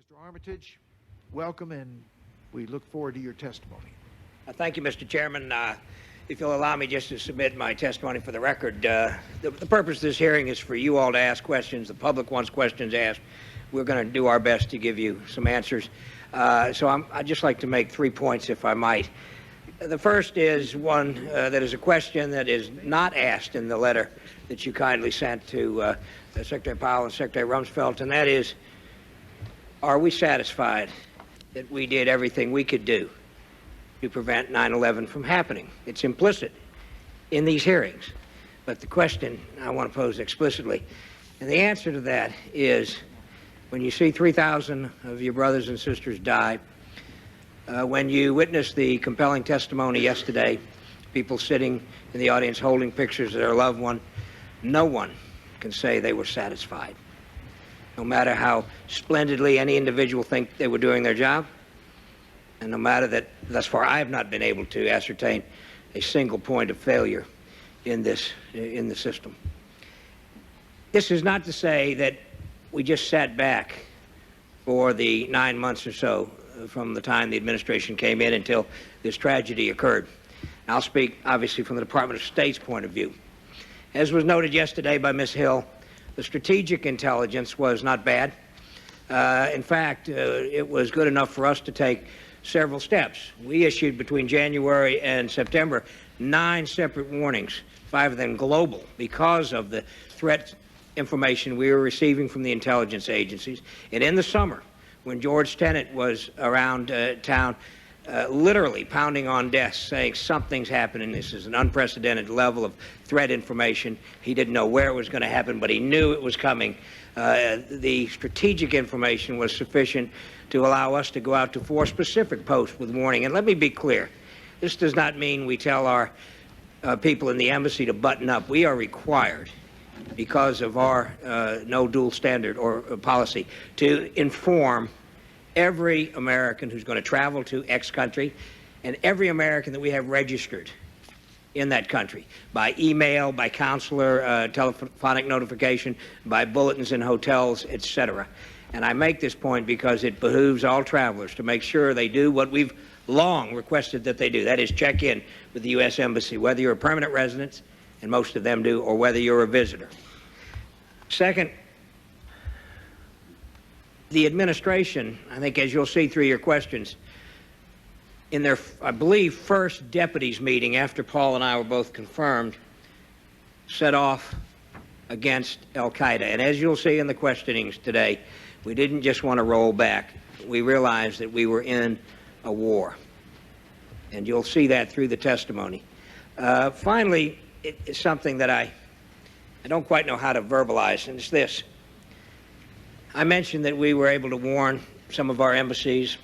Mr. Armitage, welcome, and we look forward to your testimony. Thank you, Mr. Chairman. If you'll allow me just to submit my testimony for the record, the purpose of this hearing is for you all to ask questions. The public wants questions asked. We're going to do our best to give you some answers. I'd just like to make 3 points, if I might. The first is one that is a question that is not asked in the letter that you kindly sent to Secretary Powell and Secretary Rumsfeld, and that is, are we satisfied that we did everything we could do to prevent 9/11 from happening? It's implicit in these hearings, but the question I want to pose explicitly, and the answer to that is, when you see 3,000 of your brothers and sisters die, when you witness the compelling testimony yesterday, people sitting in the audience holding pictures of their loved one, no one can say they were satisfied. No matter how splendidly any individual think they were doing their job, and no matter that thus far I have not been able to ascertain a single point of failure in the system. This is not to say that we just sat back for the 9 months or so from the time the administration came in until this tragedy occurred. I'll speak obviously from the Department of State's point of view. As was noted yesterday by Ms. Hill, the strategic intelligence was not bad. In fact, it was good enough for us to take several steps. We issued between January and September 9 separate warnings, 5 of them global, because of the threat information we were receiving from the intelligence agencies. And in the summer, when George Tenet was around town, literally pounding on desks saying something's happening, this is an unprecedented level of threat information. He didn't know where it was going to happen, but he knew it was coming. The strategic information was sufficient to allow us to go out to 4 specific posts with warning. And let me be clear, this does not mean we tell our people in the embassy to button up. We are required, because of our no dual standard or policy, to inform every American who's going to travel to X country and every American that we have registered in that country by email, by consular telephonic notification, by bulletins in hotels, etc. And I make this point because it behooves all travelers to make sure they do what we've long requested that they do. That is, check in with the U.S. Embassy, whether you're a permanent resident, and most of them do, or whether you're a visitor. Second, the administration, I think as you'll see through your questions, in their, I believe, first deputies meeting after Paul and I were both confirmed, set off against al-Qaeda. And as you'll see in the questionings today, we didn't just want to roll back. We realized that we were in a war. And you'll see that through the testimony. Finally, it's something that I don't quite know how to verbalize, and it's this. I mentioned that we were able to warn some of our embassies.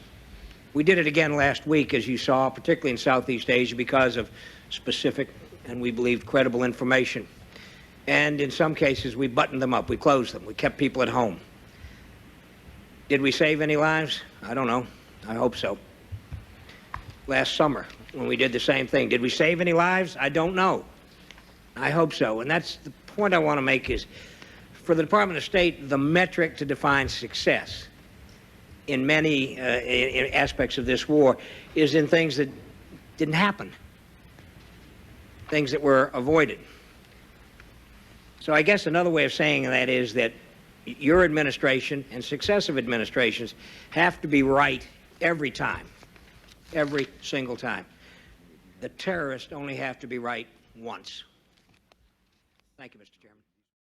We did it again last week, as you saw, particularly in Southeast Asia, because of specific and we believe credible information. And in some cases, we buttoned them up. We closed them. We kept people at home. Did we save any lives? I don't know. I hope so. Last summer, when we did the same thing, did we save any lives? I don't know. I hope so. And that's the point I want to make is, for the Department of State, the metric to define success in many in aspects of this war is in things that didn't happen, things that were avoided. So I guess another way of saying that is that your administration and successive administrations have to be right every time, every single time. The terrorists only have to be right once. Thank you, Mr. Chairman.